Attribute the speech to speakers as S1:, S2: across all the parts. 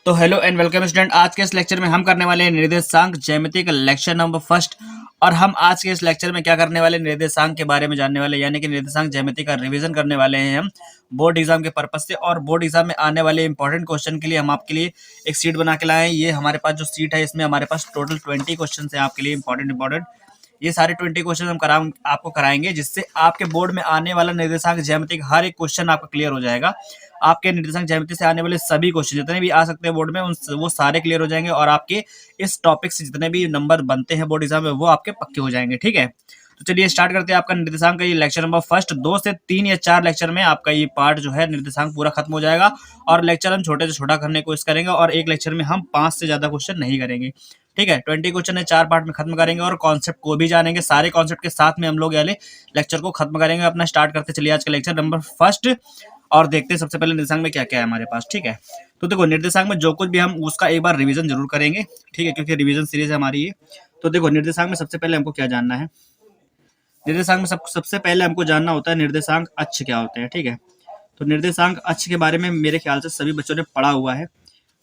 S1: तो hello and welcome student. आज के इस लेक्चर में हम करने वाले हैं निर्देशांक ज्यामिति का लेक्चर नंबर फर्स्ट। और हम आज के इस लेक्चर में क्या करने वाले हैं, निर्देशांक के बारे में जानने वाले, यानी कि निर्देशांक ज्यामिति का रिवीजन करने वाले हैं हम बोर्ड एग्जाम के पर्पज से। और बोर्ड एग्जाम में आने वाले इंपॉर्टेंट क्वेश्चन के लिए हम आपके लिए एक सीट बना के लाए हैं। ये हमारे पास जो सीट है, इसमें हमारे पास टोटल 20 क्वेश्चन है आपके लिए इंपॉर्टेंट। ये सारे 20 क्वेश्चन हम आपको कराएंगे, जिससे आपके बोर्ड में आने वाला निर्देशांक ज्यामिति का हर एक क्वेश्चन आपका क्लियर हो जाएगा। आपके निर्देशांक ज्यामिति से आने वाले सभी क्वेश्चन जितने भी आ सकते हैं बोर्ड में, वो सारे क्लियर हो जाएंगे। और आपके इस टॉपिक से जितने भी नंबर बनते हैं बोर्ड एग्जाम में, वो आपके पक्के हो जाएंगे। ठीक है, तो चलिए स्टार्ट करते हैं आपका निर्देशांक का ये लेक्चर नंबर फर्स्ट। 2 से 3 या 4 लेक्चर में आपका ये पार्ट जो है निर्देशांक पूरा खत्म हो जाएगा। और लेक्चर हम छोटे से छोटा करने की कोशिश करेंगे, और एक लेक्चर में हम 5 से ज्यादा क्वेश्चन नहीं करेंगे। ठीक है, 20 क्वेश्चन है, 4 पार्ट में खत्म करेंगे और कॉन्सेप्ट को भी जानेंगे। सारे कॉन्सेप्ट के साथ में हम लोग वाले लेक्चर को खत्म करेंगे। अपना स्टार्ट करते चलिए आज का लेक्चर नंबर फर्स्ट, और देखते हैं सबसे पहले निर्देशांक में क्या क्या है हमारे पास। ठीक है, तो देखो निर्देशांक में जो कुछ भी हम उसका एक बार रिवीजन जरूर करेंगे। ठीक है, क्योंकि रिवीजन सीरीज है हमारी ये। तो देखो निर्देशांक में सबसे पहले हमको क्या जानना है, निर्देशांक में सबसे पहले हमको जानना होता है निर्देशांक अक्ष क्या होते हैं। ठीक है, तो निर्देशांक अक्ष के बारे में मेरे ख्याल से सभी बच्चों ने पढ़ा हुआ है।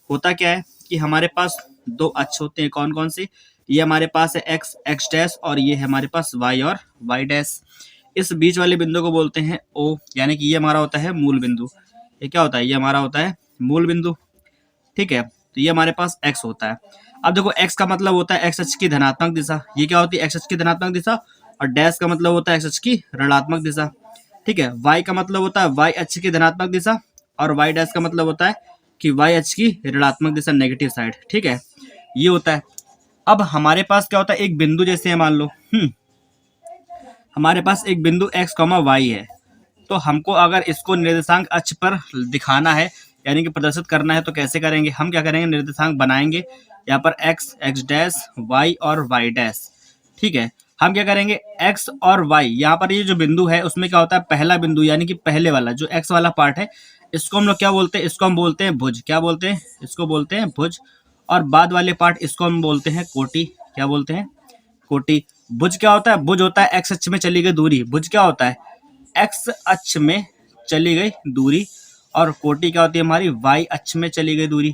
S1: होता क्या है कि हमारे पास 2 अक्ष होते हैं। कौन कौन से? ये हमारे पास है एक्स, एक्स डैश, और ये है हमारे पास वाई और वाई डैश। इस बीच वाले बिंदु को बोलते हैं ओ, यानी कि ये हमारा होता है मूल बिंदु। ये क्या होता है? ये हमारा होता है मूल बिंदु। ठीक है, तो ये हमारे पास एक्स होता है। अब देखो एक्स का मतलब होता है एक्स अक्ष की धनात्मक दिशा। ये क्या होती है? एक्स अक्ष की धनात्मक दिशा। और डैश का मतलब होता है एक्स अक्ष की ऋणात्मक दिशा। ठीक है, वाई का मतलब होता है वाई अक्ष की धनात्मक दिशा, और वाई डैश का मतलब होता है कि वाई अक्ष की ऋणात्मक दिशा, नेगेटिव साइड। ठीक है, ये होता है। अब हमारे पास क्या होता है, एक बिंदु जैसे है, मान लो हमारे पास एक बिंदु x, y है। तो हमको अगर इसको निर्देशांक अक्ष पर दिखाना है, यानी कि प्रदर्शित करना है, तो कैसे करेंगे? हम क्या करेंगे, निर्देशांक बनाएंगे यहाँ पर x, x डैश, y और y डैश। ठीक है, हम क्या करेंगे, x और y, यहाँ पर ये जो बिंदु है उसमें क्या होता है, पहला बिंदु यानी कि पहले वाला जो x वाला पार्ट है, इसको हम लोग क्या बोलते हैं? इसको हम बोलते हैं भुज। क्या बोलते हैं? इसको बोलते हैं भुज। और बाद वाले पार्ट इसको हम बोलते हैं कोटि। क्या बोलते हैं? कोटि। भुज क्या होता है? भुज होता है एक्स अक्ष में चली गई दूरी। भुज क्या होता है? एक्स अक्ष में चली गई दूरी। और कोटि क्या होती है हमारी? वाई अक्ष में चली गई दूरी।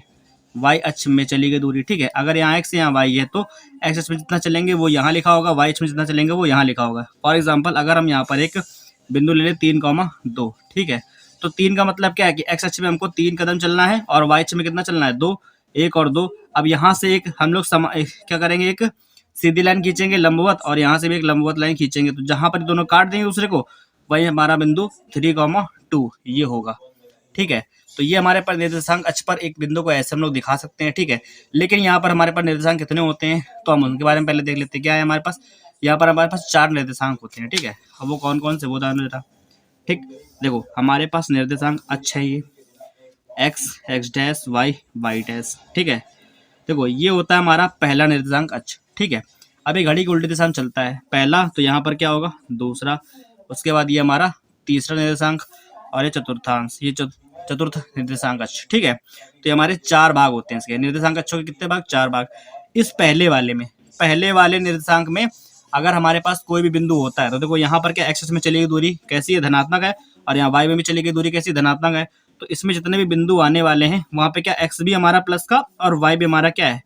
S1: वाई अक्ष में चली गई दूरी। ठीक है, अगर यहाँ एक्स यहाँ वाई है, तो एक्स अक्ष में जितना चलेंगे वो यहाँ लिखा होगा, वाई अक्ष में जितना चलेंगे वो यहाँ लिखा होगा। फॉर एग्जाम्पल, अगर हम यहाँ पर एक बिंदु ले लें 3,2। ठीक है, तो 3 का मतलब क्या है कि एक्स अक्ष में हमको 3 कदम चलना है, और वाई अक्ष में कितना चलना है? 2। 1 और 2। अब यहाँ से एक हम लोग क्या करेंगे, एक सीधी लाइन खींचेंगे लंबवत, और यहाँ से भी एक लंबवत लाइन खींचेंगे। तो जहां पर दोनों काट देंगे दूसरे को, वही हमारा बिंदु 3,2 ये होगा। ठीक है, तो ये हमारे पास निर्देशांक अक्ष पर एक बिंदु को ऐसे हम लोग दिखा सकते हैं। ठीक है, लेकिन यहाँ पर हमारे पास निर्देशांक कितने होते हैं, तो हम उनके बारे में पहले देख लेते हैं। क्या है हमारे पास? यहाँ पर हमारे पास 4 निर्देशांक होते हैं। ठीक है, अब वो कौन कौन से, वो जानो जरा। ठीक, देखो हमारे पास निर्देशांक अक्ष है ये x, x dash, y, y dash. ठीक है, देखो ये होता है हमारा पहला निर्देशांक अक्ष। ठीक है, अब ये घड़ी की उल्टी दिशा में चलता है। पहला, तो यहाँ पर क्या होगा? दूसरा। उसके बाद ये हमारा तीसरा निर्देशांक, और ये चतुर्थांश, ये चतुर्थ निर्देशांक अक्ष। ठीक है, तो ये हमारे 4 भाग होते हैं इसके। निर्देशांक अक्षों के कितने भाग? 4 भाग। इस पहले वाले निर्देशांक में अगर हमारे पास कोई भी बिंदु होता है, तो देखो यहाँ पर क्या एक्स में चली गई दूरी कैसी है? धनात्मक है। और यहाँ वाई में भी चली गई दूरी कैसी? धनात्मक है। तो इसमें जितने भी बिंदु आने वाले हैं, वहां पे क्या एक्स भी हमारा प्लस का और वाई भी हमारा क्या है?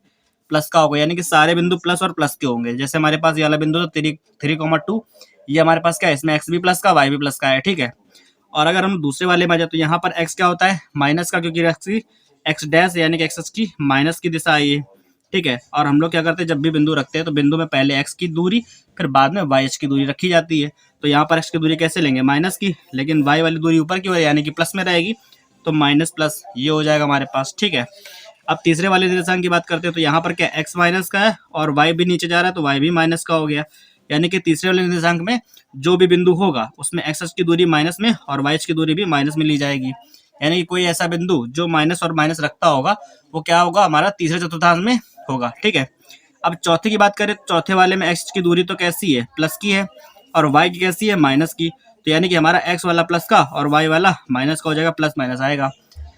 S1: प्लस का होगा। यानी कि सारे बिंदु प्लस और प्लस के होंगे। जैसे हमारे पास ये वाला बिंदु 3,2, ये हमारे पास क्या है? इसमें एक्स भी प्लस का, वाई भी प्लस का है। ठीक है, और अगर हम दूसरे वाले में आ जाए, तो यहाँ पर एक्स क्या होता है? माइनस का, क्योंकि एक्स डैश यानी कि एक्स की माइनस की दिशा है ये। ठीक है, और हम लोग क्या करते हैं, जब भी बिंदु रखते हैं तो बिंदु में पहले एक्स की दूरी, फिर बाद में वाई की दूरी रखी जाती है। तो यहाँ पर एक्स की दूरी कैसे लेंगे? माइनस की, लेकिन वाई वाली दूरी ऊपर की ओर यानी कि प्लस में रहेगी, तो माइनस प्लस ये हो जाएगा हमारे पास। ठीक है, अब तीसरे वाले निर्देशांक की बात करते हैं, तो यहाँ पर क्या एक्स माइनस का है, और वाई भी नीचे जा रहा है, तो वाई भी माइनस का हो गया। यानी कि तीसरे वाले निर्देशांक में जो भी बिंदु होगा, उसमें एक्स की दूरी माइनस में और वाई की दूरी भी माइनस में ली जाएगी। यानी कि कोई ऐसा बिंदु जो माइनस और माइनस रखता होगा, वो क्या होगा? हमारा तीसरे चतुर्थांश में होगा। ठीक है, अब चौथे की बात करें, चौथे वाले में एक्स की दूरी तो कैसी है? प्लस की है, और वाई की कैसी है? माइनस की। तो यानी कि हमारा एक्स वाला प्लस का और वाई वाला माइनस का हो जाएगा, प्लस माइनस आएगा।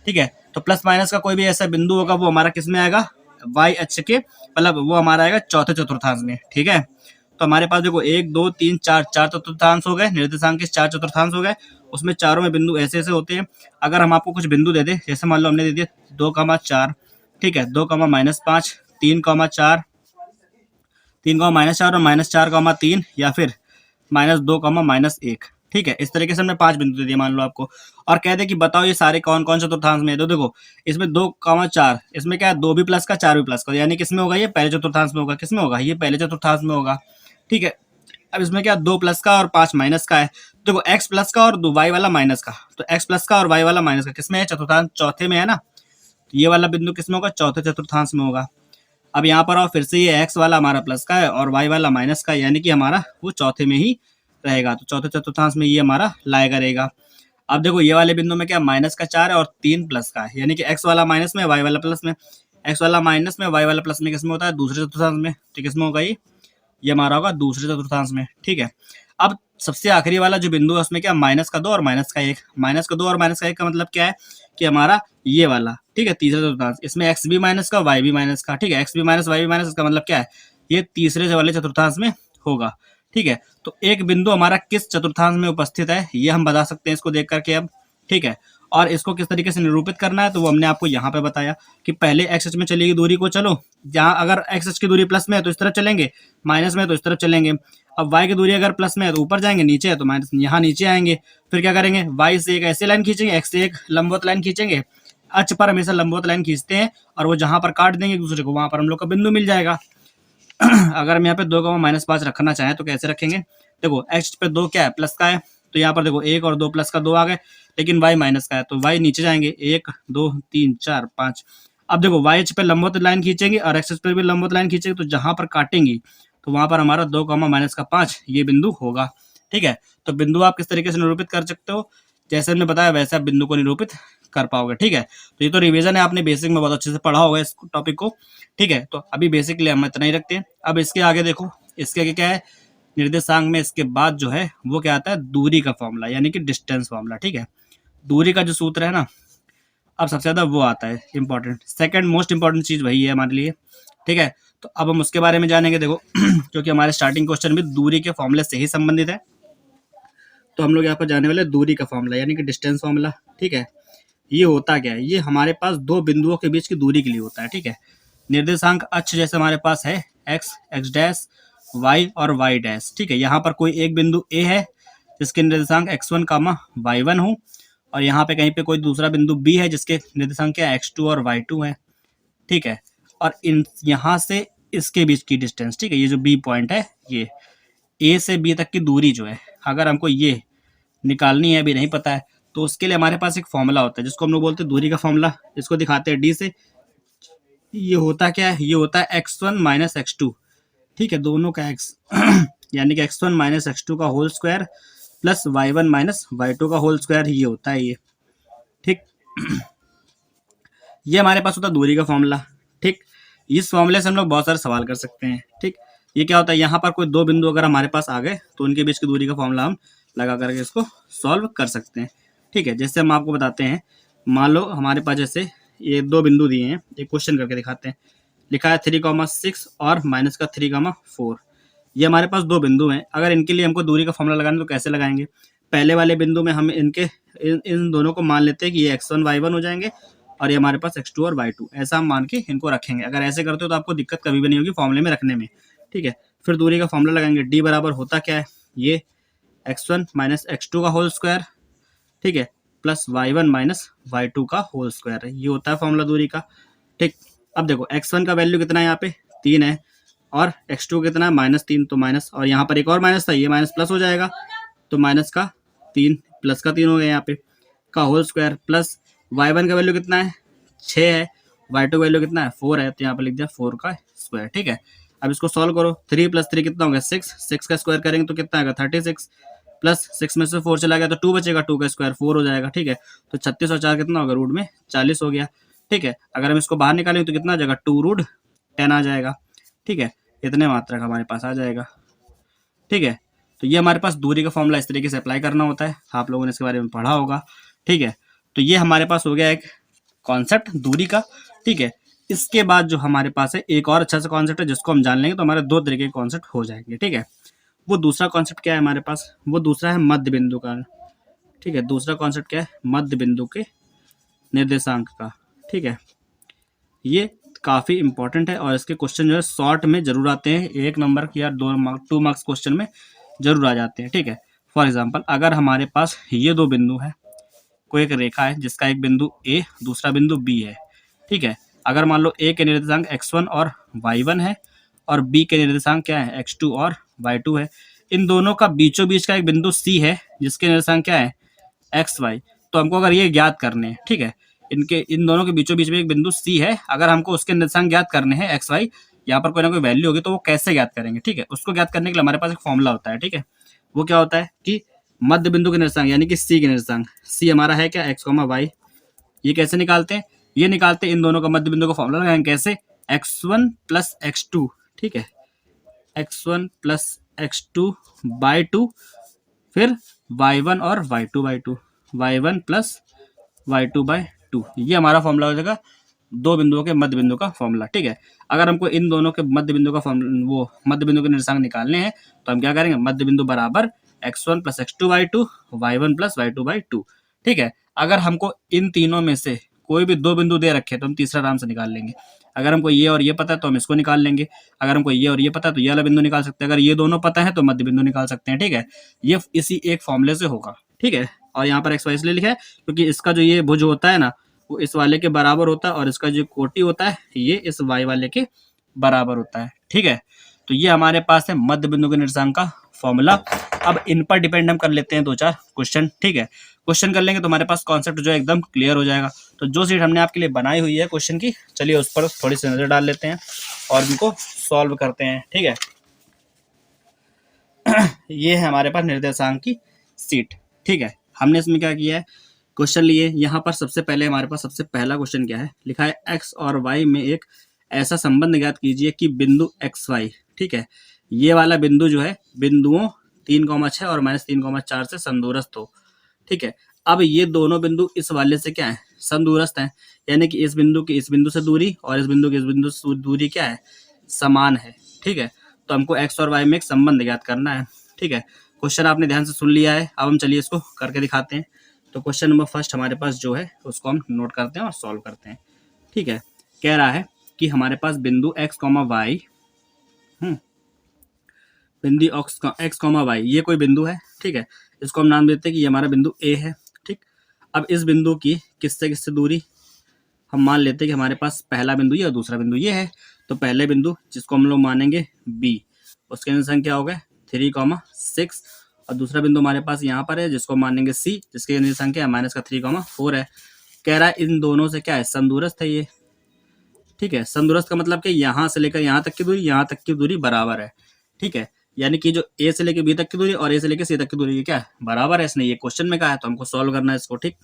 S1: ठीक है, तो प्लस माइनस का कोई भी ऐसा बिंदु होगा, वो हमारा किस में आएगा? वाई अक्ष के, मतलब वो हमारा आएगा चौथे चतुर्थांश में। ठीक है, तो हमारे पास देखो 1, 2, 3, 4 चतुर्थांश हो गए। निर्देशांक के 4 चतुर्थांश हो गए। उसमें चारों में बिंदु ऐसे ऐसे होते हैं। अगर हम आपको कुछ बिंदु दे दें, जैसे मान लो हमने दे दिया 2,4, ठीक है, 2, -5, 3, 4, 3, -4 और -4, 3 या फिर -2, -1। ठीक है, इस तरीके से हमने 5 बिंदु दे दिए मान लो आपको, और कह दे कि बताओ ये सारे कौन कौन चतुर्थांश में है। तो देखो इसमें 2, 4, इसमें क्या है, 2 भी प्लस का 4 भी प्लस का, यानी किसमें होगा, ये पहले चतुर्थांश में होगा। किसमें होगा, ये पहले चतुर्थांश में होगा। ठीक है, अब इसमें क्या 2 प्लस का और 5 माइनस का है। देखो x प्लस का और वाई वाला माइनस का, तो x प्लस का और वाई वाला माइनस का किसमें है, चतुर्थांश चौथे में है ना। तो ये वाला बिंदु किसमें होगा, चौथे चतुर्थांश में होगा। अब यहाँ पर आओ, फिर से ये x वाला हमारा प्लस का है और y वाला माइनस का है, यानी कि हमारा वो चौथे में ही रहेगा। तो चौथे चतुर्थांश में ये हमारा लाएगा रहेगा। अब देखो ये वाले बिंदु में क्या -4 है और 3 प्लस का है, यानी कि x वाला माइनस में y वाला प्लस में, x वाला माइनस में y वाला प्लस में किसमें होता है, दूसरे चतुर्थांश में। तो किसमें होगा, ये हमारा होगा दूसरे चतुर्थांश में। ठीक है, अब सबसे आखिरी वाला जो बिंदु है उसमें क्या -2 और -1, -2 और -1 का मतलब क्या है कि हमारा ये वाला, ठीक है, तीसरा चतुर्थांश, इसमें x भी माइनस का y भी माइनस का। ठीक है, x भी माइनस y भी माइनस, इसका मतलब क्या है, ये तीसरे वाले चतुर्थांश में होगा। ठीक है, तो एक बिंदु हमारा किस चतुर्थांश में उपस्थित है ये हम बता सकते हैं इसको देख करके अब। ठीक है, और इसको किस तरीके से निरूपित करना है तो वो हमने आपको यहाँ पे बताया कि पहले एक्स अक्ष में चलेगी दूरी को, चलो जहाँ अगर एक्स अक्ष की दूरी प्लस में है तो इस तरफ चलेंगे, माइनस में है तो इस तरफ चलेंगे। अब वाई की दूरी अगर प्लस में है तो ऊपर जाएंगे, नीचे है तो माइनस, यहाँ नीचे आएंगे। फिर क्या करेंगे, वाई से एक ऐसे लाइन खींचेंगे, एक्स से एक लंबवत लाइन खींचेंगे। अक्ष पर हमेशा लंबवत लाइन खींचते हैं और वो जहां पर काट देंगे एक दूसरे को वहां पर हम लोग का बिंदु मिल जाएगा। अगर हम यहाँ पे 2, -5 रखना चाहें तो कैसे रखेंगे, देखो एक्स पे 2 क्या है, प्लस का है, तो यहाँ पर देखो 1 और 2 प्लस का 2 आ गए, लेकिन वाई माइनस का है तो वाई नीचे जाएंगे, 1, 2, 3, 4, 5। अब देखो वाई एच पे लंबवत लाइन खींचेंगे और एक्स पे भी लंबवत लाइन खींचेंगे, तो जहां पर काटेंगी तो वहां पर हमारा 2, -5 ये बिंदु होगा। ठीक है, तो बिंदु आप किस तरीके से निरूपित कर सकते हो, जैसे हमने बताया वैसे आप बिंदु को निरूपित कर पाओगे। ठीक है, तो ये तो रिवीजन है, आपने बेसिक में बहुत अच्छे से पढ़ा होगा इस टॉपिक को। ठीक है, तो अभी बेसिक के लिए हम इतना ही रखते हैं। अब इसके आगे देखो, इसके आगे क्या है, निर्देशांक में इसके बाद जो है वो क्या आता है, दूरी का फॉर्मूला, यानी कि डिस्टेंस फॉर्मूला। ठीक है, दूरी का जो सूत्र है ना, अब सबसे ज्यादा वो आता है इंपॉर्टेंट, सेकंड मोस्ट इंपॉर्टेंट चीज वही है हमारे लिए। ठीक है, तो अब हम उसके बारे में जानेंगे। देखो क्योंकि हमारे स्टार्टिंग क्वेश्चन भी दूरी के फॉर्मूले से ही संबंधित है, तो हम लोग यहाँ पर जाने वाले दूरी का फॉर्मूला यानी कि डिस्टेंस फॉर्मूला। ठीक है, ये होता क्या है, ये हमारे पास दो बिंदुओं के बीच की दूरी के लिए होता है। ठीक है, निर्देशांक अक्ष जैसे हमारे पास है एक्स, एक्स डैश, वाई और वाई डैश। ठीक है, यहाँ पर कोई एक बिंदु ए है जिसके निर्देशांक x1, y1 हो, और यहाँ पे कहीं पे कोई दूसरा बिंदु बी है जिसके निर्देशांक क्या x2 और y2 है। ठीक है, और इन यहाँ से इसके बीच की डिस्टेंस, ठीक है, ये जो बी पॉइंट है, ये ए से बी तक की दूरी जो है, अगर हमको ये निकालनी है, अभी नहीं पता है, तो उसके लिए हमारे पास एक फॉर्मूला होता है जिसको हम लोग बोलते हैं दूरी का फॉर्मूला। इसको दिखाते हैं डी से। ये होता क्या है, ये होता है x1 माइनस x2। ठीक है, दोनों का x यानी कि x1 माइनस x2 का whole square plus y1 minus y2 का होल स्क्वायर, ये होता है ये। ठीक, ये हमारे पास होता है दूरी का फॉर्मूला। ठीक, इस फॉर्मूले से हम लोग बहुत सारे सवाल कर सकते हैं। ठीक, ये क्या होता है, यहाँ पर कोई दो बिंदु अगर हमारे पास आ गए तो उनके बीच की दूरी का फॉर्मूला हम लगा करके इसको सॉल्व कर सकते हैं। ठीक है, जैसे हम आपको बताते हैं, मान लो हमारे पास जैसे ये दो बिंदु दिए हैं, एक क्वेश्चन करके दिखाते हैं। लिखा है 3,6 और माइनस का 3,4। ये हमारे पास दो बिंदु हैं, अगर इनके लिए हमको दूरी का फॉर्मूला लगाना तो कैसे लगाएंगे। पहले वाले बिंदु में हम इन दोनों को मान लेते हैं कि ये x1 y1 हो जाएंगे और ये हमारे पास x2 और y2, ऐसा हम मान के इनको रखेंगे। अगर ऐसे करते हो तो आपको दिक्कत कभी भी नहीं होगी फॉर्मूले में रखने में। ठीक है, फिर दूरी का फॉर्मूला लगाएंगे, d बराबर होता क्या है, ये x1 माइनस x2 का होल स्क्वायर, ठीक है, प्लस y1 माइनस y2 का होल स्क्वायर है, ये होता है फॉर्मूला दूरी का। ठीक, अब देखो x1 का वैल्यू कितना है, यहाँ पे 3 है, और x2 कितना है -3, तो माइनस, और यहाँ पर एक और माइनस था, ये माइनस प्लस हो जाएगा, तो माइनस का 3 प्लस का 3 हो गया यहाँ पे का होल स्क्वायर, प्लस y1 का वैल्यू कितना है 6 है, y2 वैल्यू कितना है 4 है, तो यहाँ पर लिख दिया 4 का स्क्वायर। ठीक है, अब इसको सॉल्व करो, 3 + 3 कितना हो गया 6, 6 का स्क्वायर करेंगे तो कितना आएगा 36, प्लस 6 में से 4 चला गया तो 2 बचेगा, 2 का स्क्वायर 4 हो जाएगा। ठीक है, तो 36 और 4 कितना होगा, रूट में 40 हो गया। ठीक है, अगर हम इसको बाहर निकालेंगे तो कितना आ जाएगा, 2 रूट 10 आ जाएगा। ठीक है, इतने मात्रक हमारे पास आ जाएगा। ठीक है, तो ये हमारे पास दूरी का फॉर्मूला इस तरीके से अप्लाई करना होता है, आप लोगों ने इसके बारे में पढ़ा होगा। ठीक है, तो ये हमारे पास हो गया एक कॉन्सेप्ट दूरी का। ठीक है, इसके बाद जो हमारे पास है एक और अच्छा सा कॉन्सेप्ट है जिसको हम जान लेंगे तो हमारे दो तरीके के कॉन्सेप्ट हो जाएंगे। ठीक है, वो दूसरा कॉन्सेप्ट क्या है हमारे पास, वो दूसरा है मध्य बिंदु का। ठीक है, दूसरा कॉन्सेप्ट क्या है, मध्य बिंदु के निर्देशांक का। ठीक है, ये काफ़ी इंपॉर्टेंट है और इसके क्वेश्चन जो है शॉर्ट में जरूर आते हैं, 1 नंबर या 2 मार्क्स क्वेश्चन में जरूर आ जाते हैं। ठीक है, फॉर एग्जाम्पल अगर हमारे पास ये दो बिंदु है, कोई एक रेखा है जिसका एक बिंदु ए दूसरा बिंदु बी है। ठीक है, अगर मान लो ए के निर्देशांक x1 और y1 है और बी के निर्देशांक क्या है x2 और y2 है, इन दोनों का बीचों बीच का एक बिंदु सी है जिसके निर्देशांक क्या है एक्स वाई। तो हमको अगर ये ज्ञात करने हैं, ठीक है, इनके इन दोनों के बीचों बीच में एक बिंदु सी है, अगर हमको उसके निर्देशांक ज्ञात करने हैं एक्स वाई, यहाँ पर कोई ना कोई वैल्यू होगी, तो वो कैसे ज्ञात करेंगे। ठीक है, उसको ज्ञात करने के लिए हमारे पास एक फॉर्मूला होता है। ठीक है, वो क्या होता है कि मध्य बिंदु के निर्देशांक यानी कि सी के निर्देशांक, सी हमारा है क्या एक्स कॉमा वाई, ये कैसे निकालते हैं, ये निकालते हैं इन दोनों का मध्य बिंदु का फॉर्मूला लगाएंगे कैसे, x1 प्लस x2। ठीक है, x1 प्लस x2 बाई 2, फिर y1 और y2 by 2, y1 plus y2 by 2, ये हमारा फॉर्मूला हो जाएगा दो बिंदुओं के मध्य बिंदु का फॉर्मूला। ठीक है, अगर हमको इन दोनों के मध्य बिंदु का वो मध्य बिंदु के निर्देशांक निकालने हैं तो हम क्या करेंगे, मध्य बिंदु बराबर x1 plus x2 by 2, y1 plus y2 by 2। ठीक है, अगर हमको इन तीनों में से कोई भी दो बिंदु दे रखे तो हम तीसरा आराम से निकाल लेंगे। अगर हमको ये और ये पता है तो हम इसको निकाल लेंगे, अगर हमको ये और ये पता है तो ये वाला बिंदु निकाल सकते हैं, अगर ये दोनों पता है तो मध्य बिंदु निकाल सकते हैं। ठीक है, ये इसी एक फॉर्मूले से होगा। ठीक है, और यहाँ पर एक्स वाई इसलिए लिखा है क्योंकि इसका जो ये भुज होता है ना, वो इस वाले के बराबर होता है और इसका जो कोटि होता है ये इस वाई वाले के बराबर होता है। ठीक है, तो ये हमारे पास है मध्य बिंदु के निर्देशांक का फॉर्मूला। अब इन पर डिपेंड हम कर लेते हैं 2-4 क्वेश्चन। ठीक है, क्वेश्चन कर लेंगे तो हमारे पास कॉन्सेप्ट जो है एकदम क्लियर हो जाएगा। तो जो सीट हमने आपके लिए बनाई हुई है क्वेश्चन की, चलिए उस पर थोड़ी सी नजर डाल लेते हैं और इनको सॉल्व करते हैं। ठीक है, ये है हमारे पास निर्देशांक की सीट। ठीक है, हमने इसमें क्या किया है, क्वेश्चन लिए। यहाँ पर सबसे पहले हमारे पास सबसे पहला क्वेश्चन क्या है, लिखा है एक्स और वाई में एक ऐसा संबंध ज्ञात कीजिए कि बिंदु एक्स वाई, ठीक है, ये वाला बिंदु जो है बिंदुओं 3,6 और -3,4 से समदूरस्थ हो। ठीक है, अब ये दोनों बिंदु इस वाले से क्या है, समदूरस्थ हैं, यानी कि इस बिंदु की इस बिंदु से दूरी और इस बिंदु की इस बिंदु से दूरी क्या है, समान है। ठीक है, तो हमको एक्स और वाई में एक संबंध ज्ञात करना है। ठीक है, क्वेश्चन आपने ध्यान से सुन लिया है, अब हम चलिए इसको करके दिखाते हैं। तो क्वेश्चन नंबर फर्स्ट हमारे पास जो है उसको हम नोट करते हैं और सॉल्व करते हैं। ठीक है, कह रहा है कि हमारे पास बिंदु एक्स कॉमा वाई, बिंदु एक्स कॉमा वाई ये कोई बिंदु है। ठीक है, इसको हम नाम देते हैं कि ये हमारा बिंदु ए है। ठीक, अब इस बिंदु की किससे किससे दूरी, हम मान लेते हैं कि हमारे पास पहला बिंदु ये और दूसरा बिंदु ये है। तो पहले बिंदु जिसको हम लोग मानेंगे बी, उसके निर्देशांक क्या हो गए 3,6, और दूसरा बिंदु हमारे पास यहाँ पर है जिसको मानेंगे सी, जिसके निर्देशांक क्या है -3,4 है। कह रहा है इन दोनों से क्या है, समदूरस्थ है ये। ठीक है, समदूरस्थ का मतलब कि यहाँ से लेकर यहाँ तक की दूरी, यहाँ तक की दूरी बराबर है। ठीक है, यानी कि जो ए से लेकर बी तक की दूरी और ए से लेकर सी तक की दूरी क्या है, बराबर है। इसने ये क्वेश्चन में कहा है तो हमको सॉल्व करना है इसको। ठीक,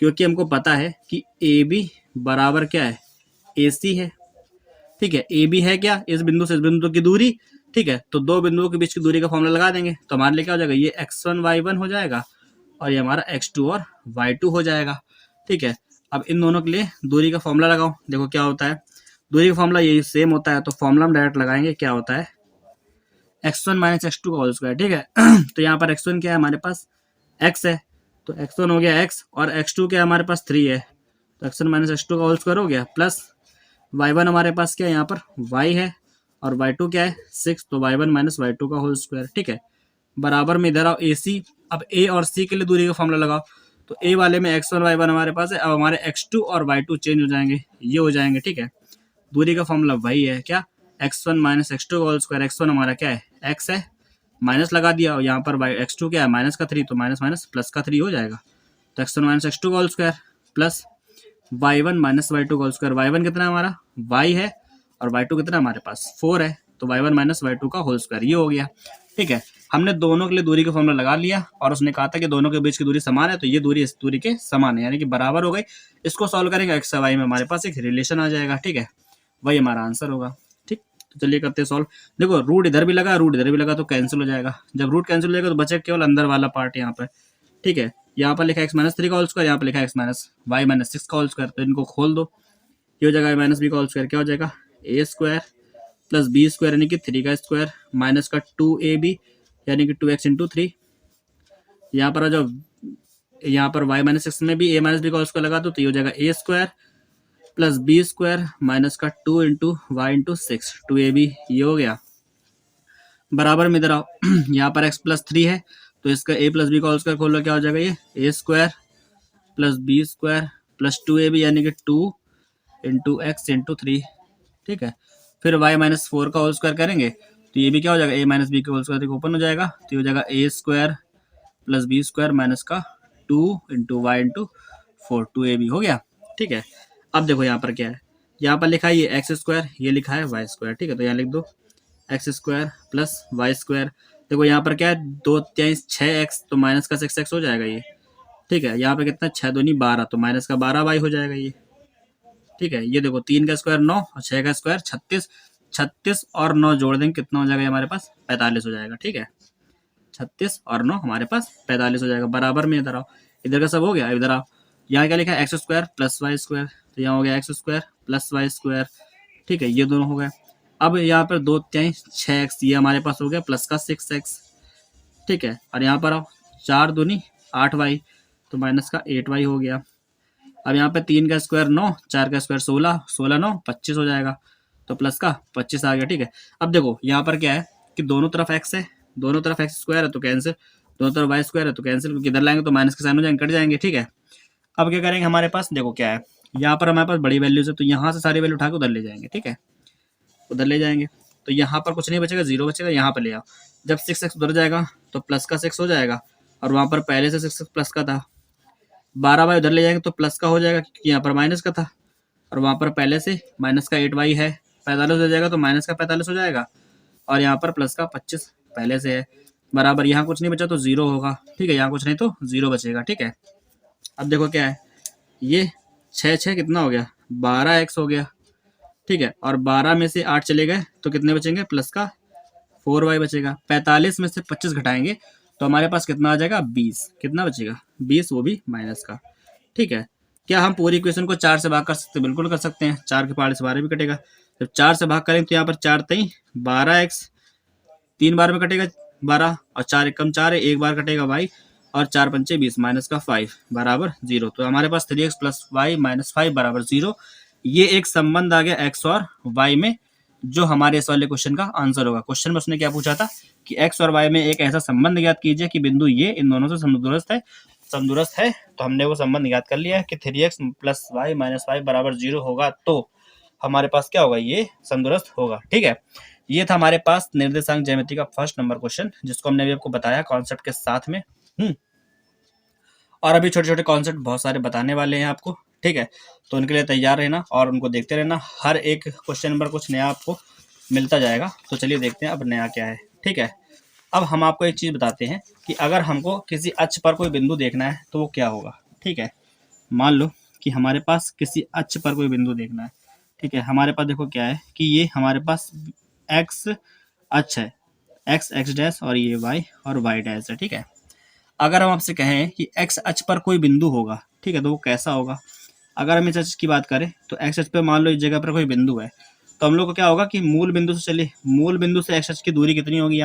S1: क्योंकि हमको पता है कि ए बी बराबर क्या है, ए सी है। ठीक है, ए बी है क्या, इस बिंदु से इस बिंदु की दूरी। ठीक है, तो दो बिंदुओं के बीच की दूरी का फॉर्मूला लगा देंगे तो हमारे लिए क्या हो जाएगा, ये x1 y1 हो जाएगा और ये हमारा x2 और y2 हो जाएगा। ठीक है, अब इन दोनों के लिए दूरी का फॉर्मूला लगाओ, देखो क्या होता है, दूरी का फॉर्मूला यही सेम होता है। तो फॉर्मूला हम डायरेक्ट लगाएंगे, क्या होता है x1 माइनस x2 का होल स्क्वायर। ठीक है, तो यहाँ पर x1 क्या है हमारे पास x है, तो x1 हो गया x और x2 क्या है हमारे पास 3 है, तो x1 माइनस x2 का होल स्क्वायर हो गया, प्लस y1 हमारे पास क्या है यहाँ पर y है और y2 क्या है 6, तो y1 माइनस y2 का होल स्क्वायर। ठीक है, बराबर में इधर आओ ए सी, अब ए और सी के लिए दूरी का फॉर्मूला लगाओ। तो ए वाले में x1 y1 हमारे पास है, अब हमारे x2 और y2 चेंज हो जाएंगे, ये हो जाएंगे। ठीक है, दूरी का फॉर्मूला वही है क्या, x1 माइनस x2 का होल स्क्वायर, x1 हमारा क्या है x है, माइनस लगा दिया और यहाँ पर x2 क्या है -3, तो माइनस माइनस प्लस का 3 हो जाएगा। तो x1 माइनस x2 का whole square plus y1 minus y2 का होल स्क्वायर, y1 कितना है हमारा y है और y2 कितना हमारे पास 4 है, तो y1 माइनस y2 का होल स्क्वायर, ये हो गया। ठीक है, हमने दोनों के लिए दूरी का फॉर्मूला लगा लिया और उसने कहा था कि दोनों के बीच की दूरी समान है, तो ये दूरी इस दूरी के समान है, यानी कि बराबर हो गई। इसको सॉल्व करेंगे एक्स वाई में हमारे पास एक रिलेशन आ जाएगा। ठीक है, वही हमारा आंसर होगा। ठीक, तो चलिए करते हैं सॉल्व। देखो रूट इधर भी लगा, रूट इधर भी लगा, तो कैंसिल हो जाएगा। जब रूट कैंसिल हो जाएगा तो बचे केवल अंदर वाला पार्ट यहाँ पर। ठीक है, यहाँ पर लिखा है x-3 का होल स्क्वायर, यहाँ पर लिखा है x-y-6 का होल स्क्वायर, तो इनको खोल दो, ये हो जाएगा -b का होल स्क्वायर, क्या हो जाएगा a square plus b square यानी कि 3 का स्क्वायर माइनस का 2ab यानी कि 2x इंटू 3। यहाँ पर जो यहाँ पर y-6 में भी a-b का होल स्क्वायर लगा दो, तो ये हो जाएगा a square plus b square minus का 2 इंटू वाई इंटू 6 2ab, ये हो गया। बराबर में इधर आओ यहाँ पर x प्लस 3 है तो इसका a प्लस बी का होल स्क्वायर खोल लो, क्या हो जाएगा ये a square plus b square plus 2ab यानी कि 2 इंटू एक्स इंटू 3, ठीक है। फिर y माइनस 4 का होल स्क्वायर करेंगे तो ये भी क्या हो जाएगा, a माइनस बी का होल स्क्वायर ओपन हो जाएगा तो ये हो जाएगा a square plus b square minus का 2 इंटू वाई इंटू 4 2ab हो गया, ठीक है। अब देखो यहाँ पर क्या है, यहाँ पर लिखा है ये एक्स स्क्वायर, ये लिखा है वाई स्क्वायर, ठीक है। तो यहाँ लिख दो x square plus y square. देखो यहाँ पर क्या है 2×3 6x तो माइनस का 6x हो जाएगा ये, ठीक है। यहाँ पर कितना 6 दूनी 12 तो माइनस का 12y हो जाएगा ये, ठीक है। ये देखो 3 का स्क्वायर 9 और 6 का स्क्वायर 36, 36 और 9 जोड़ देंगे कितना हो जाएगा हमारे पास 45 हो जाएगा, ठीक है। 36 और 9 हमारे पास 45 हो जाएगा। बराबर में इधर आओ, इधर का सब हो गया, इधर आओ। यहाँ क्या लिखा है x square plus y square, तो यहाँ हो गया x square plus y square, ठीक है। ये दोनों हो गए। अब यहाँ पर 2×3 6x ये हमारे पास हो गया प्लस का 6x, ठीक है। और यहाँ पर आओ 4 दूनी 8y तो माइनस का 8y हो गया। अब यहाँ पे 3 का स्क्वायर 9 4 का स्क्वायर 16 16 9 25 हो जाएगा तो प्लस का 25 आ गया, ठीक है। अब देखो यहाँ पर क्या है कि दोनों तरफ x है, दोनों तरफ x स्क्वायर है तो कैंसिल, दोनों तरफ y स्क्वायर है तो कैंसिल, क्योंकि इधर लाएंगे तो माइनस के साइन हो जाएंगे, कट जाएंगे, ठीक है। अब क्या करेंगे, हमारे पास देखो क्या है, यहाँ पर हमारे पास बड़ी वैल्यूज है तो यहाँ से सारी वैल्यू उठा के उधर ले जाएंगे, ठीक है। उधर ले जाएंगे तो यहाँ पर कुछ नहीं बचेगा, 0 बचेगा, यहाँ पर ले आओ। जब 6x उधर जाएगा तो प्लस का 6 हो जाएगा और वहाँ पर पहले से 6 प्लस का था। 12y उधर ले जाएंगे तो प्लस का हो जाएगा क्योंकि यहाँ पर माइनस का था और वहाँ पर पहले से माइनस का 8y है। 45 हो जाएगा तो माइनस का 45 हो जाएगा और यहाँ पर प्लस का 25 पहले से है। बराबर, यहाँ कुछ नहीं बचा तो 0 होगा, ठीक है। यहाँ कुछ नहीं तो 0 बचेगा, ठीक है। अब देखो क्या है, ये 6 6 कितना हो गया 12x हो गया, ठीक है। और 12 में से 8 चले गए तो कितने बचेंगे, प्लस का 4y बचेगा। 45 में से 25 घटाएंगे तो हमारे पास कितना आ जाएगा 20, कितना बचेगा 20, वो भी माइनस का, ठीक है। क्या हम पूरी इक्वेशन को 4 से भाग कर सकते हैं, बिल्कुल कर सकते हैं। 4 के पहाड़ से 12 भी कटेगा, जब 4 से भाग करेंगे तो यहाँ पर 4 3 12x, 3 बार में कटेगा 12 और 4 1 कम 4 है, एक बार कटेगा y और 4 पंचे 20 माइनस का 5 बराबर 0। तो हमारे पास 3x प्लस वाई माइनस 5 बराबर 0। ये एक संबंध आ गया x और y में, जो हमारे इस वाले क्वेश्चन का आंसर होगा। क्वेश्चन में उसने क्या पूछा था कि x और y में एक ऐसा संबंध ज्ञात कीजिए कि बिंदु ये इन दोनों से समदूरस्थ है। तो हमने वो संबंध ज्ञात कर लिया है कि 3x प्लस वाई माइनस 5 बराबर 0 होगा तो हमारे पास क्या होगा, ये समदूरस्थ होगा, ठीक है। ये था हमारे पास निर्देशांक ज्यामिति का फर्स्ट नंबर क्वेश्चन, जिसको हमने अभी आपको बताया कॉन्सेप्ट के साथ में। और अभी छोटे छोटे कॉन्सेप्ट बहुत सारे बताने वाले हैं आपको, ठीक है। तो उनके लिए तैयार रहना और उनको देखते रहना, हर एक क्वेश्चन नंबर कुछ नया आपको मिलता जाएगा। तो चलिए देखते हैं अब नया क्या है, ठीक है। अब हम आपको एक चीज़ बताते हैं कि अगर हमको किसी अक्ष पर कोई बिंदु देखना है तो वो क्या होगा, ठीक है। मान लो कि हमारे पास किसी अक्ष पर कोई बिंदु देखना है, ठीक है। हमारे पास देखो क्या है कि ये हमारे पास एक्स अक्ष है, एक्स एक्स डैश और ये वाई और वाई डैश है, ठीक है। अगर हम आपसे कहें कि एक्स अक्ष पर कोई बिंदु होगा, ठीक है, तो वो कैसा होगा। अगर हम इस अक्ष की बात करें तो एक्स अक्ष पे मान लो इस जगह पर कोई बिंदु है तो हम लोग को क्या होगा कि मूल बिंदु से चले, मूल बिंदु से एक्स अक्ष की दूरी कितनी होगी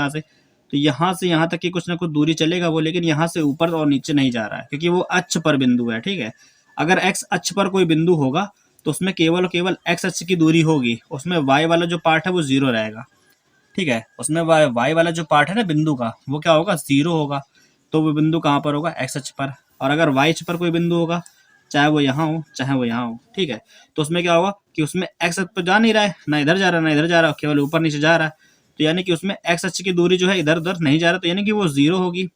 S1: यहाँ से यहाँ तक की कुछ ना कुछ दूरी चलेगा वो, लेकिन यहाँ से ऊपर और नीचे नहीं जा रहा है क्योंकि वो अक्ष पर बिंदु है, ठीक है। अगर एक्स अक्ष पर कोई बिंदु होगा तो उसमें केवल और केवल एक्स अक्ष की दूरी होगी, उसमें वाई वाला जो पार्ट है वो 0 रहेगा, ठीक है। उसमें वाई वाला जो पार्ट है ना बिंदु का वो क्या होगा 0 होगा। तो वो बिंदु कहाँ पर होगा, एक्स अक्ष पर। और अगर वाई अक्ष पर कोई बिंदु होगा, चाहे वो यहाँ हो चाहे वो यहाँ हो, ठीक है, तो उसमें क्या होगा कि उसमें एक्स अक्ष पर जा नहीं रहा है, ना इधर जा रहा है ना इधर जा रहा है, केवल ऊपर नीचे जा रहा है। तो यानी कि उसमें एक्स अक्ष की दूरी जो है इधर उधर नहीं जा रहा, तो यानी कि वो 0 होगी।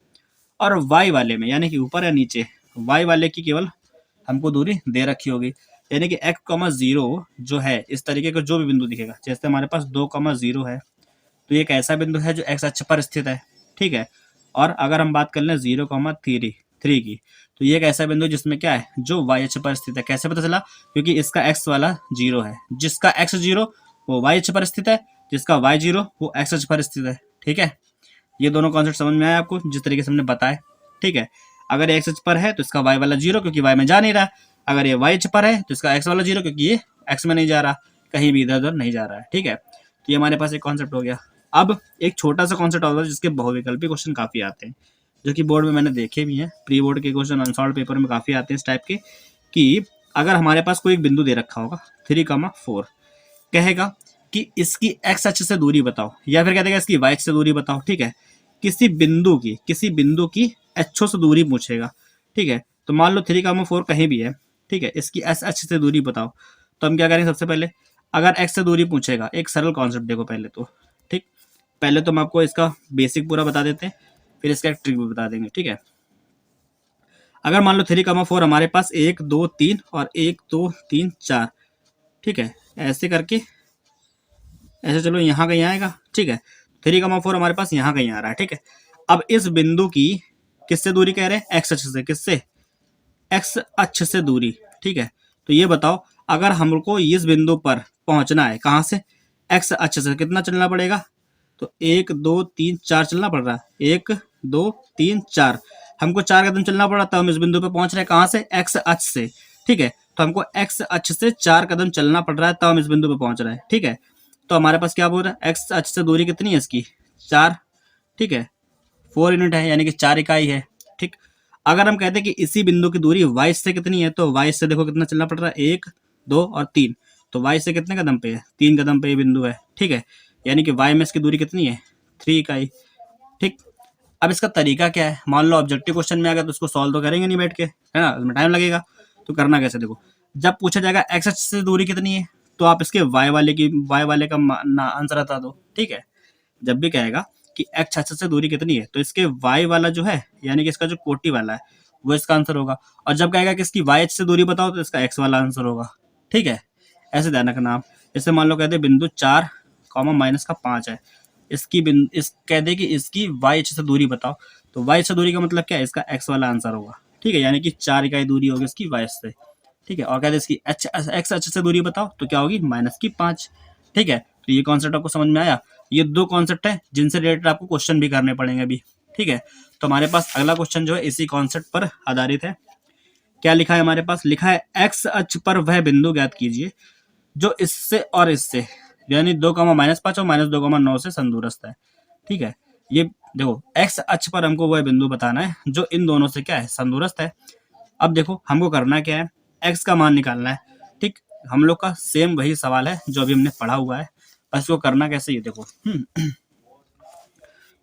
S1: और वाई वाले में यानी कि ऊपर या नीचे, वाई वाले की केवल हमको दूरी दे रखी होगी, यानी कि x,0 जो है इस तरीके का जो भी बिंदु दिखेगा, जैसे हमारे पास 2,0 है तो ये एक ऐसा बिंदु है जो एक्स अक्ष पर स्थित है, ठीक है। और अगर हम बात कर लें 0,3 की, तो ये एक ऐसा बिंदु जिसमें क्या है जो वाई अक्ष पर स्थित है। कैसे पता चला, क्योंकि इसका एक्स वाला 0 है, जिसका एक्स 0 वो वाई अक्ष पर स्थित है, जिसका वाई 0 वो एक्स अक्ष पर स्थित है, ठीक है। ये दोनों कॉन्सेप्ट समझ में आया आपको जिस तरीके से हमने बताया, ठीक है। अगर ये एक्स अक्ष पर है तो इसका वाई वाला 0 क्योंकि वाई में जा नहीं रहा, अगर ये वाई अक्ष पर है तो इसका एक्स वाला 0 क्योंकि ये एक्स में नहीं जा रहा, कहीं भी इधर उधर नहीं जा रहा है, ठीक है। तो ये हमारे पास एक कॉन्सेप्ट हो गया। अब एक छोटा सा कॉन्सेप्ट होता है जिसके बहुविकल्पी क्वेश्चन काफी आते हैं, जो कि बोर्ड में मैंने देखे भी हैं, प्री बोर्ड के क्वेश्चन अनसॉल्व पेपर में काफी आते हैं इस टाइप के, कि अगर हमारे पास कोई एक बिंदु दे रखा होगा 3,4, कहेगा कि इसकी एक्स अक्ष से दूरी बताओ, या फिर कह देगा इसकी वाई अक्ष से दूरी बताओ, ठीक है। किसी बिंदु की एचओ से दूरी पूछेगा, ठीक है। तो मान लो 3,4 कहीं भी है, ठीक है, इसकी एस अक्ष से दूरी बताओ। तो हम क्या करेंगे, सबसे पहले अगर एक्स से दूरी पूछेगा, एक सरल कॉन्सेप्ट देखो पहले तो, ठीक। पहले तो हम आपको इसका बेसिक पूरा बता देते हैं, फिर इसका एक ट्रिक भी बता देंगे, ठीक है। अगर मान लो 3,4 हमारे पास 1 2 3 और 1 2 3 4, ठीक है, ऐसे करके ऐसे चलो यहाँ कहीं आएगा, ठीक है। 3,4 हमारे पास यहाँ कहीं आ रहा है, ठीक है। अब इस बिंदु की किससे दूरी कह रहे हैं, एक्स अक्ष से, किससे, एक्स अक्ष से दूरी, ठीक है। तो ये बताओ अगर हमको इस बिंदु पर पहुंचना है, कहाँ से, एक्स अक्ष से, कितना चलना पड़ेगा, तो 1 2 3 4 चलना पड़ रहा है, 1 2 3 4, हमको 4 कदम चलना पड़ा, तो हम इस बिंदु पे पहुंच रहे हैं कहाँ से, एक्स अक्ष से, ठीक है। तो हमको एक्स अक्ष से 4 कदम चलना पड़ रहा है, तब हम इस बिंदु पे पहुंच रहे हैं, ठीक है। तो हमारे पास क्या बोल रहा है, एक्स अक्ष से दूरी कितनी है इसकी, 4, ठीक है, 4 यूनिट है, यानी कि 4 इकाई है, ठीक। अगर हम कहते हैं कि इसी बिंदु की दूरी वाई से कितनी है, तो वाई से देखो कितना चलना पड़ रहा है, 1 2 और 3, तो वाई से कितने कदम पे है, 3 कदम पे ये बिंदु है, ठीक है। यानी कि वाई में इसकी दूरी कितनी है, 3 इकाई, ठीक। अब इसका तरीका क्या है, मान लो ऑब्जेक्टिव क्वेश्चन में आ गया तो उसको सॉल्व तो करेंगे नहीं बैठ के, है ना, उसमें टाइम लगेगा। तो करना कैसे, देखो जब पूछा जाएगा एक्स अक्ष से दूरी कितनी है, तो आप इसके वाई वाले का आंसर बता दो, ठीक है। जब भी कहेगा कि एक्स अक्ष से दूरी कितनी है, तो इसके वाई वाला जो है, यानी कि इसका जो कोटि वाला है, वो इसका आंसर होगा। और जब कहेगा कि इसकी वाई अक्ष से दूरी बताओ, तो इसका एक्स वाला आंसर होगा, ठीक है। ऐसे ध्यान रखना आप। जैसे मान लो कहते बिंदु 4, -5 है, इस कह दे कि इसकी वाई अक्ष से दूरी बताओ, तो वाई से दूरी का मतलब क्या है, इसका एक्स वाला आंसर होगा, ठीक है। यानी कि 4 इकाई दूरी होगी इसकी वाई से, ठीक है। और कहते इसकी एक्स अक्ष से दूरी बताओ, तो क्या होगी, -5, ठीक है। तो ये कॉन्सेप्ट आपको समझ में आया। ये 2 कॉन्सेप्ट है जिनसे रिलेटेड आपको क्वेश्चन भी करने पड़ेंगे अभी, ठीक है। तो हमारे पास अगला क्वेश्चन जो है इसी कॉन्सेप्ट पर आधारित है। क्या लिखा है हमारे पास, लिखा है एक्स अक्ष पर वह बिंदु ज्ञात कीजिए जो इससे और इससे, यानी 2,-5 और -2,9 से संदूरस्थ है, ठीक है। ये देखो एक्स अक्ष पर हमको वह बिंदु बताना है जो इन दोनों से क्या है, संदूरस्थ है। अब देखो हमको करना क्या है, एक्स का मान निकालना है, ठीक। हम लोग का सेम वही सवाल है जो अभी हमने पढ़ा हुआ है, बस इसको करना कैसे, ये देखो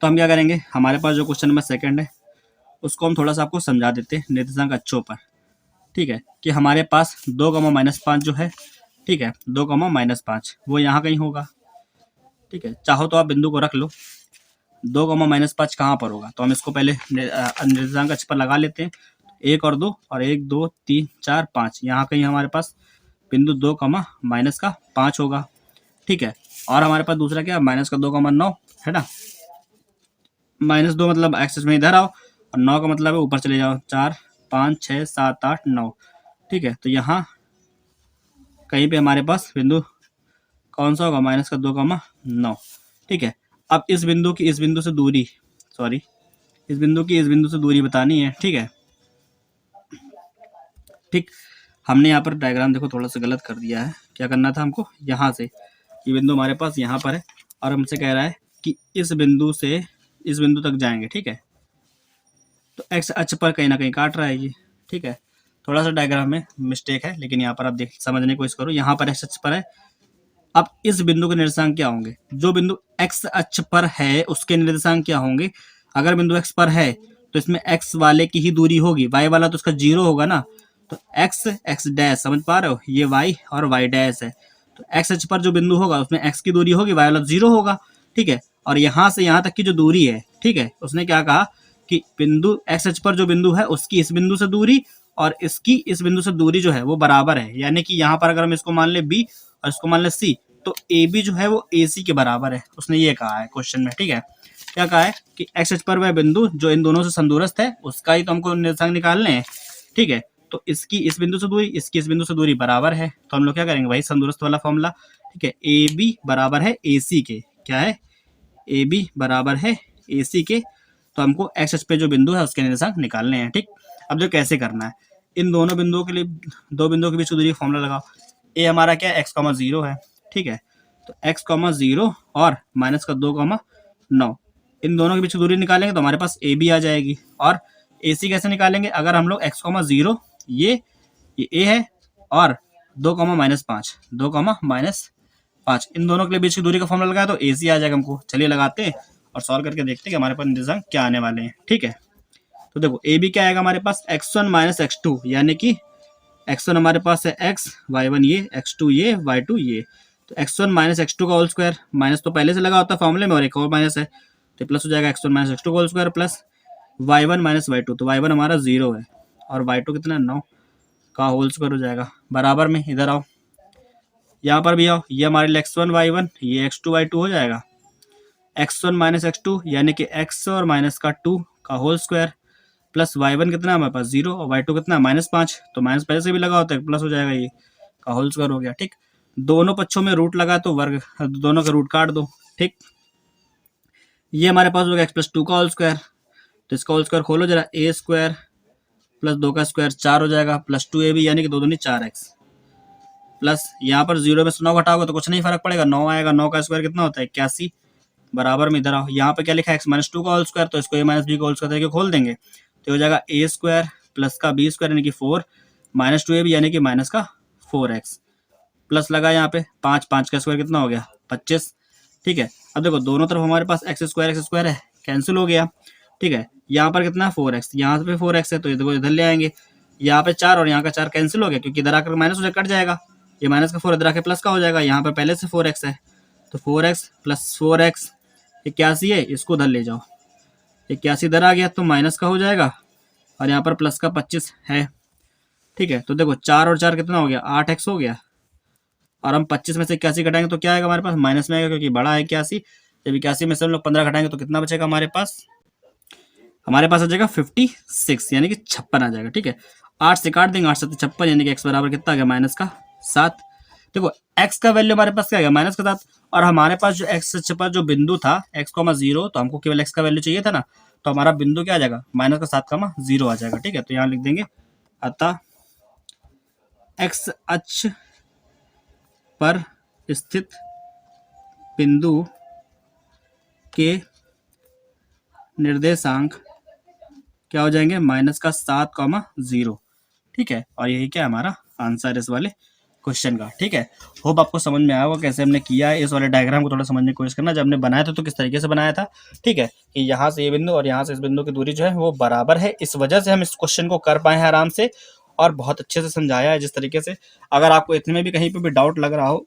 S1: तो हम क्या करेंगे, हमारे पास जो क्वेश्चन नंबर 2 है उसको हम थोड़ा सा आपको समझा देते हैं निर्देशांक अक्षों पर, ठीक है। कि हमारे पास 2,-5 जो है, ठीक है, 2,-5 वो यहाँ कहीं होगा, ठीक है। चाहो तो आप बिंदु को रख लो, 2,-5 कहाँ पर होगा, तो हम इसको पहले निर्देशांक अक्ष पर लगा लेते हैं। 1 और 2 और 1 2 3 4 5 यहाँ कहीं हमारे पास बिंदु 2,-5 होगा, ठीक है। और हमारे पास दूसरा क्या, -2,9 है ना, -2 मतलब एक्सेस में इधर आओ, और 9 का मतलब है ऊपर चले जाओ, 4 5 6 7 8 9, ठीक है। तो यहाँ कहीं पे हमारे पास बिंदु कौन सा होगा, -2,9, ठीक है। अब इस बिंदु की इस बिंदु से दूरी, सॉरी, इस बिंदु की इस बिंदु से दूरी बतानी है, ठीक है, ठीक। हमने यहाँ पर डायग्राम देखो थोड़ा सा गलत कर दिया है, क्या करना था हमको, यहाँ से ये बिंदु हमारे पास यहाँ पर है, और हमसे कह रहा है कि इस बिंदु से इस बिंदु तक जाएंगे, ठीक है। तो एक्स अक्ष पर कहीं ना कहीं काट रहा है ये, ठीक है। थोड़ा सा डायग्राम में मिस्टेक है, लेकिन यहाँ पर आप देख समझने की कोशिश करो, यहाँ पर एक्स अक्ष पर है। अब इस बिंदु के निर्देशांक क्या होंगे, जो बिंदु एक्स अक्ष पर है उसके निर्देशांक क्या होंगे। अगर बिंदु एक्स पर है तो इसमें एक्स वाले की ही दूरी होगी, वाई वाला तो उसका 0 होगा ना, तो एक्स एक्स डैश, समझ पा रहे हो, ये वाई और वाई डैश है। तो एक्स अक्ष पर जो बिंदु होगा उसमें एक्स की दूरी होगी, वाई वाला 0 होगा, ठीक है। और यहाँ से यहाँ तक की जो दूरी है, ठीक है, उसने क्या कहा कि बिंदु एक्स अक्ष पर जो बिंदु है उसकी इस बिंदु से दूरी और इसकी इस बिंदु से दूरी जो है वो बराबर है। यानी कि यहाँ पर अगर हम इसको मान ले बी और इसको मान ले सी, तो ए बी जो है वो ए सी के बराबर है, उसने ये कहा है क्वेश्चन में, ठीक है। क्या कहा है कि एक्स अक्ष पर वह बिंदु जो इन दोनों से संदूरस्थ है उसका ही तो हमको निर्देशांक निकालने हैं, ठीक है। तो इसकी इस बिंदु से दूरी, इसकी इस बिंदु से दूरी बराबर है, तो हम लोग क्या करेंगे भाई, संदूरस्थ वाला फॉर्मूला, ठीक है। ए बी बराबर है ए सी के, क्या है, ए बी बराबर है ए सी के, तो हमको एक्स अक्ष पे जो बिंदु है उसके निर्देशांक निकालने हैं, ठीक। अब जो कैसे करना है, इन दोनों बिंदुओं के लिए, दो बिंदुओं के बीच दूरी फॉर्मूला लगाओ। ए हमारा क्या है, x,0 है, ठीक है। तो x,0 और -2,9, इन दोनों के बीच दूरी निकालेंगे तो हमारे पास ए बी आ जाएगी। और ए सी कैसे निकालेंगे, अगर हम लोग x,0 ये ए है और 2,-5, 2,-5, इन दोनों के लिए बीच की दूरी का फॉर्मूला लगाया तो AC आ जाएगा हमको। चलिए लगाते हैं और सॉल्व करके देखते हैं कि हमारे पास निर्देशांक क्या आने वाले हैं। ठीक है, तो देखो AB क्या आएगा हमारे पास x1 - x2, यानी कि x1 हमारे पास है x, y1 ये, x2 ये, y2 ये। तो x1 - x2 का होल स्क्वायर, माइनस तो पहले से लगा होता है फॉर्मूले में और एक और माइनस है तो प्लस हो जाएगा x1 - x2 का whole square plus y1 - y2, तो y1 हमारा 0 है और y2 कितना 9 का होल स्क्वायर हो जाएगा। बराबर में इधर आओ, यहाँ पर भी आओ, ये हमारे लिए x1 y1, ये x2 y2 हो जाएगा। x1 - x2 यानी कि x और माइनस का 2 का होल स्क्वायर प्लस y1 कितना हमारे पास 0 और y2 कितना -5, तो माइनस पहले से भी लगा होता है प्लस हो जाएगा, ये का होल स्क्वायर हो गया। ठीक, दोनों पक्षों में रूट लगा तो वर्ग, दोनों का रूट काट दो। ठीक, ये हमारे पास हो गया x+2 का होल स्क्वायर, तो इसका होल स्क्वायर खोलो जरा, a स्क्वायर प्लस 2 का स्क्वायर 4 हो जाएगा प्लस 2ab यानी कि 2 दूनी 4x प्लस यहाँ पर 0 में से 9 घटाओगे तो कुछ नहीं फर्क पड़ेगा, 9 आएगा, 9 का स्क्वायर कितना होता है 81। बराबर में इधर आओ, यहाँ पे क्या लिखा है x-2 का होल स्क्वायर, तो इसको a - b का होल स्क्वायर करके खोल देंगे तो हो जाएगा a स्क्वायर प्लस का b स्क्वायर यानी कि 4 माइनस 2ab यानी कि माइनस का 4x प्लस लगा यहाँ पे 5, 5 का स्क्वायर कितना हो गया 25। ठीक है, अब देखो दोनों तरफ हमारे पास x स्क्वायर है, कैंसिल हो गया। ठीक है, यहाँ पर कितना 4x, यहाँ पे 4x है तो देखो इधर ले आएंगे, यहाँ पे 4 और यहाँ का 4 कैंसिल हो गया क्योंकि इधर आकर माइनस हो कट जाएगा, ये माइनस का 4 इधर आके प्लस का हो जाएगा, यहाँ पर पहले से 4x है तो 4x प्लस 4x 81 है, इसको उधर ले जाओ, 81 इधर आ गया तो माइनस का हो जाएगा और यहाँ पर प्लस का 25 है। ठीक है, तो देखो 4 और 4 कितना हो गया 8x हो गया और हम 25 में से 81 घटाएंगे तो क्या आएगा हमारे पास माइनस में आएगा क्योंकि बड़ा है 81। जब 81 में से हम लोग 15 घटाएंगे तो कितना बचेगा हमारे पास आ जाएगा 56 यानी कि 56 आ जाएगा। ठीक है, 8 से काट देंगे, 8 से 56 यानी कि x बराबर कितना आ गया माइनस का 7। देखो x का वैल्यू हमारे पास क्या आ गया माइनस का 7 और हमारे पास जो x से छिपा जो बिंदु था x,0 तो हमको केवल x का वैल्यू चाहिए था ना, तो हमारा बिंदु क्या आ जाएगा माइनस का 7,0 आ जाएगा। ठीक है, तो यहाँ लिख देंगे अतः x अक्ष पर स्थित बिंदु के निर्देशांक क्या हो जाएंगे माइनस का 7,0। ठीक है, और यही क्या हमारा आंसर इस वाले क्वेश्चन का। ठीक है, होप आपको समझ में आया होगा कैसे हमने किया है। इस वाले डायग्राम को थोड़ा समझने की कोशिश करना, जब हमने बनाया था तो किस तरीके से बनाया था। ठीक है, कि यहाँ से ये बिंदु और यहाँ से इस बिंदु की दूरी जो है वो बराबर है, इस वजह से हम इस क्वेश्चन को कर पाए हैं आराम से और बहुत अच्छे से समझाया है जिस तरीके से। अगर आपको इतने में भी कहीं पर भी डाउट लग रहा हो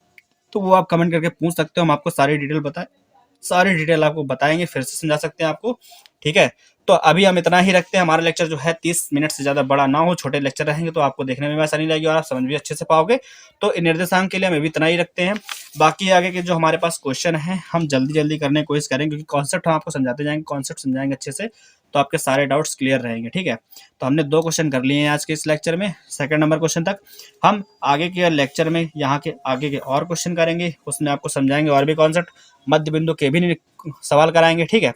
S1: तो वो आप कमेंट करके पूछ सकते हो, हम आपको सारी डिटेल आपको बताएंगे, फिर से समझा सकते हैं आपको। ठीक है, तो अभी हम इतना ही रखते हैं। हमारा लेक्चर जो है 30 मिनट से ज़्यादा बड़ा ना हो, छोटे लेक्चर रहेंगे तो आपको देखने में भी आसानी लगेगी और आप समझ भी अच्छे से पाओगे। तो निर्देशांक के लिए हम अभी इतना ही रखते हैं। बाकी आगे के जो हमारे पास क्वेश्चन हैं हम जल्दी करने की कोशिश करेंगे क्योंकि कॉन्सेप्ट हम आपको समझाते जाएंगे, कॉन्सेप्ट समझाएंगे अच्छे से तो आपके सारे डाउट्स क्लियर रहेंगे। ठीक है, तो हमने 2 क्वेश्चन कर लिए हैं आज के इस लेक्चर में, सेकंड नंबर क्वेश्चन तक। हम आगे के लेक्चर में यहाँ के आगे के और क्वेश्चन करेंगे, उसमें आपको समझाएंगे और भी कॉन्सेप्ट, मध्य बिंदु के भी सवाल कराएंगे। ठीक है,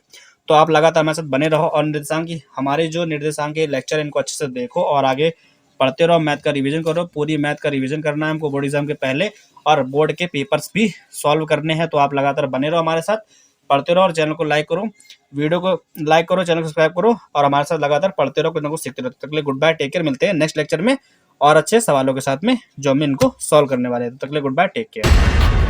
S1: तो आप लगातार हमारे साथ बने रहो और निर्देशांक की हमारे जो निर्देशांक के लेक्चर इनको अच्छे से देखो और आगे पढ़ते रहो, मैथ का रिवीजन करो। पूरी मैथ का रिवीजन करना है हमको बोर्ड एग्जाम के पहले और बोर्ड के पेपर्स भी सॉल्व करने हैं, तो आप लगातार बने रहो हमारे साथ, पढ़ते रहो और चैनल को लाइक करो, वीडियो को लाइक करो, चैनल को सब्सक्राइब करो और हमारे साथ लगातार पढ़ते रहो, कुछ ना कुछ सीखते रहो। तब तक के लिए गुड बाय, टेक केयर, मिलते हैं नेक्स्ट लेक्चर में और अच्छे सवालों के साथ में जो हम इनको सॉल्व करने वाले हैं। तब तक के लिए गुड बाय, टेक केयर।